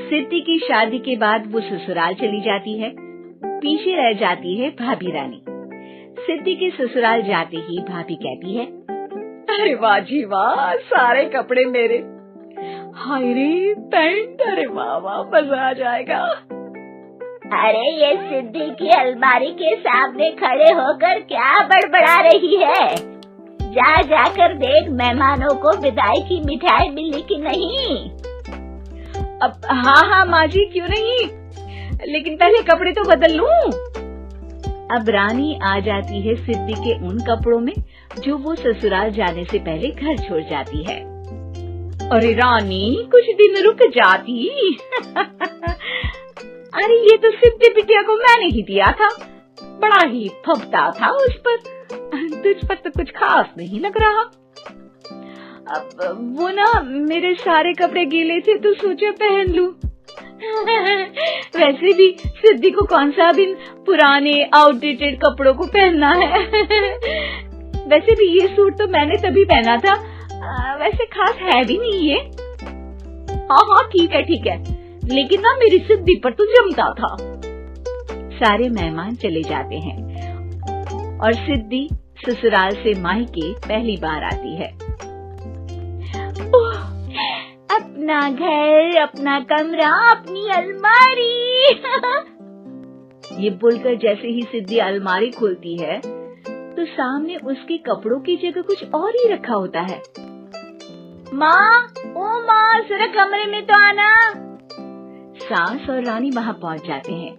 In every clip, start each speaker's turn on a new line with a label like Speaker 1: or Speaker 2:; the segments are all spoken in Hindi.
Speaker 1: सिद्धि की शादी के बाद वो ससुराल चली जाती है। पीछे रह जाती है भाभी रानी। सिद्धि के ससुराल जाते ही भाभी कहती है,
Speaker 2: अरे वाह जी वाह, सारे कपड़े मेरे। हाय रे पैंट, अरे वाह वाह, मजा आ जाएगा।
Speaker 3: अरे ये सिद्धि की अलमारी के सामने खड़े होकर क्या बड़बड़ा रही है? जाकर देख मेहमानों को विदाई की मिठाई मिली कि नहीं।
Speaker 2: अब हाँ माँ जी, क्यों नहीं, लेकिन पहले कपड़े तो बदल लूं।
Speaker 1: अब रानी आ जाती है सिद्धि के उन कपड़ों में जो वो ससुराल जाने से पहले घर छोड़ जाती है।
Speaker 2: अरे रानी, कुछ दिन रुक जाती। अरे ये तो सिद्धि बिटिया को मैंने ही दिया था, बड़ा ही फबता था उस पर, तुझ पर तो कुछ खास नहीं लग रहा। अब वो ना मेरे सारे कपड़े गीले थे तो सोचा पहन लूं। वैसे भी सिद्धि को कौन सा दिन पुराने आउटडेटेड कपड़ों को पहनना है। वैसे भी ये सूट तो मैंने तभी पहना था, वैसे खास है भी नहीं ये। हाँ ठीक है, लेकिन ना मेरी सिद्धि पर तो जमता था।
Speaker 1: सारे मेहमान चले जाते हैं और सिद्धि ससुराल से मायके पहली बार आती है।
Speaker 3: अपना घर, अपना कमरा, अपनी अलमारी।
Speaker 1: ये बोलकर जैसे ही सिद्धि अलमारी खोलती है तो सामने उसके कपड़ों की जगह कुछ और ही रखा होता है।
Speaker 3: माँ, जरा कमरे में तो आना।
Speaker 1: सास और रानी वहाँ पहुँच जाते हैं।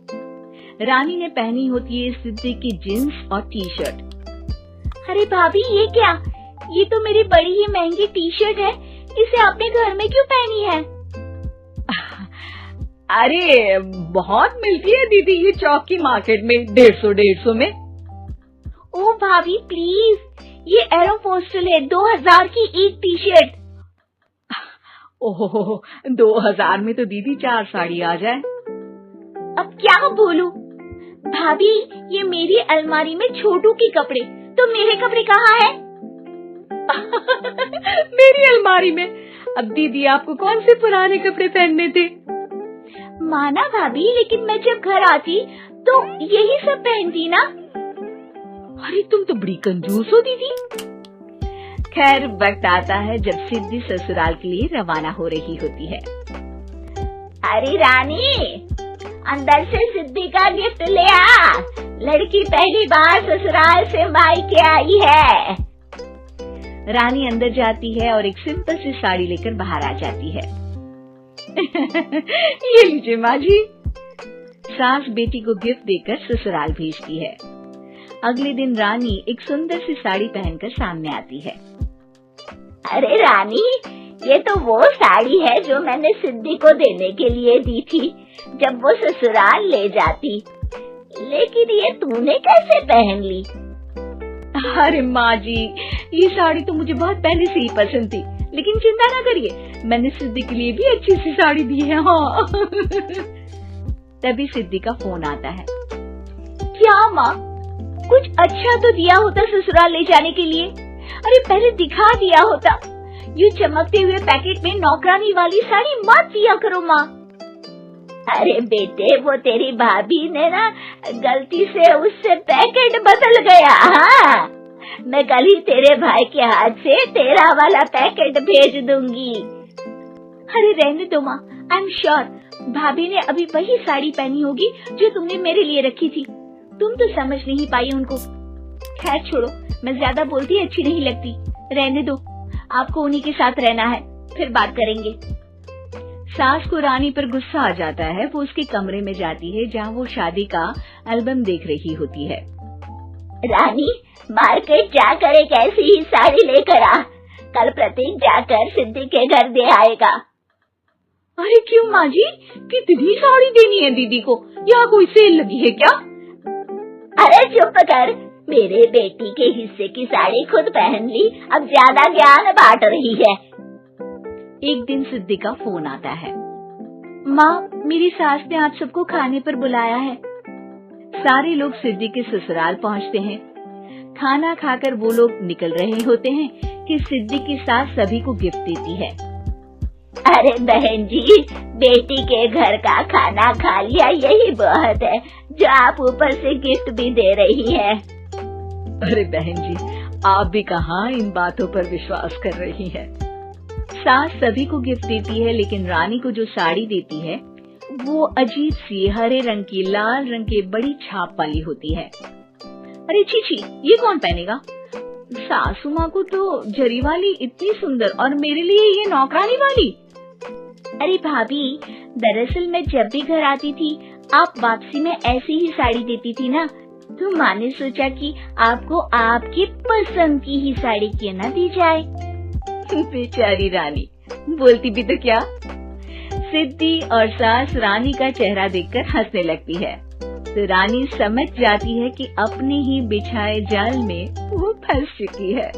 Speaker 1: रानी ने पहनी होती है सिद्धि की जींस और टी शर्ट।
Speaker 3: अरे भाभी, ये क्या? ये तो मेरी बड़ी ही महंगी टी शर्ट है, इसे आपने घर में क्यों पहनी है?
Speaker 2: अरे बहुत मिलती है दीदी ये चौक की मार्केट में, 150 में।
Speaker 3: ओ भाभी प्लीज, ये एरोपोस्टल है, 2000 की एक टी शर्ट।
Speaker 2: ओहो, 2000 में तो दीदी 4 साड़ी आ जाए।
Speaker 3: अब क्या बोलूं? भाभी, ये मेरी अलमारी में छोटू के कपड़े, तो मेरे कपड़े कहाँ है?
Speaker 2: मेरी अलमारी में? अब दीदी आपको कौन से पुराने कपड़े पहनने थे?
Speaker 3: माना भाभी, लेकिन मैं जब घर आती तो यही सब पहनती ना।
Speaker 2: अरे तुम तो बड़ी कंजूस हो दीदी।
Speaker 1: खैर, वक्त आता है जब सिद्धि ससुराल के लिए रवाना हो रही होती है।
Speaker 3: अरे रानी, अंदर से सिद्धि का गिफ्ट ले आ, लड़की पहली बार ससुराल से मायके आई है।
Speaker 1: रानी अंदर जाती है और एक सिंपल सी साड़ी लेकर बाहर आ जाती है।
Speaker 2: ये लीजिए माँ जी।
Speaker 1: सास बेटी को गिफ्ट देकर ससुराल भेजती है। अगले दिन रानी एक सुंदर सी साड़ी पहनकर सामने आती है।
Speaker 3: अरे रानी, ये तो वो साड़ी है जो मैंने सिद्धि को देने के लिए दी थी जब वो ससुराल ले जाती, लेकिन ये तूने कैसे पहन ली?
Speaker 2: अरे माँ जी, ये साड़ी तो मुझे बहुत पहले से ही पसंद थी, लेकिन चिंता ना करिए, मैंने सिद्धि के लिए भी अच्छी सी साड़ी दी है। हाँ।
Speaker 1: तभी सिद्धि का फोन आता है।
Speaker 3: क्या माँ, कुछ अच्छा तो दिया होता ससुराल ले जाने के लिए। अरे पहले दिखा दिया होता। यूँ चमकते हुए पैकेट में नौकरानी वाली साड़ी मत दिया करो माँ। अरे बेटे, वो तेरी भाभी ने ना गलती से उससे पैकेट बदल गया। हाँ, मैं कल ही तेरे भाई के हाथ से तेरा वाला पैकेट भेज दूंगी। अरे रहने दो माँ, आई एम श्योर भाभी ने अभी वही साड़ी पहनी होगी जो तुमने मेरे लिए रखी थी। तुम तो समझ नहीं पाई उनको। खैर छोड़ो, मैं ज्यादा बोलती अच्छी नहीं लगती, रहने दो, आपको उन्हीं के साथ रहना है, फिर बात करेंगे।
Speaker 1: सास को रानी पर गुस्सा आ जाता है। वो उसके कमरे में जाती है जहाँ वो शादी का एल्बम देख रही होती है।
Speaker 3: रानी, मार्केट जाकर एक ऐसी ही साड़ी लेकर आ, कल प्रतीक जाकर सिद्धि के घर दे आएगा।
Speaker 2: अरे क्यों माँ जी, कितनी साड़ी देनी है दीदी को? यहाँ कोई सेल लगी है क्या?
Speaker 3: अरे चुप कर, मेरे बेटी के हिस्से की साड़ी खुद पहन ली, अब ज्यादा ज्ञान बांट रही है।
Speaker 1: एक दिन सिद्धि का फोन आता है। माँ, मेरी सास ने आप सबको खाने पर बुलाया है। सारे लोग सिद्धि के ससुराल पहुँचते हैं। खाना खाकर वो लोग निकल रहे होते हैं कि सिद्धि की सास सभी को गिफ्ट देती है।
Speaker 3: अरे बहन जी, बेटी के घर का खाना खा लिया यही बहुत है, जो आप ऊपर से गिफ्ट भी दे रही है।
Speaker 2: अरे बहन जी, आप भी कहाँ इन बातों पर विश्वास कर रही हैं। सास सभी को गिफ्ट देती है, लेकिन रानी को जो साड़ी देती है वो अजीब सी हरे रंग की लाल रंग के बड़ी छाप वाली होती है। अरे चीची, ये कौन पहनेगा? सासू माँ को तो जरी वाली इतनी सुंदर, और मेरे लिए ये नौकरानी वाली।
Speaker 3: अरे भाभी, दरअसल मैं जब भी घर आती थी आप वापसी में ऐसी ही साड़ी देती थी ना, तो माँ ने सोचा कि आपको आपकी पसंद की ही साड़ी क्यों न दी जाए।
Speaker 2: बेचारी रानी, बोलती भी तो क्या। सिद्धि और सास रानी का चेहरा देखकर हंसने लगती है, तो रानी समझ जाती है कि अपने ही बिछाए जाल में वो फंस चुकी है।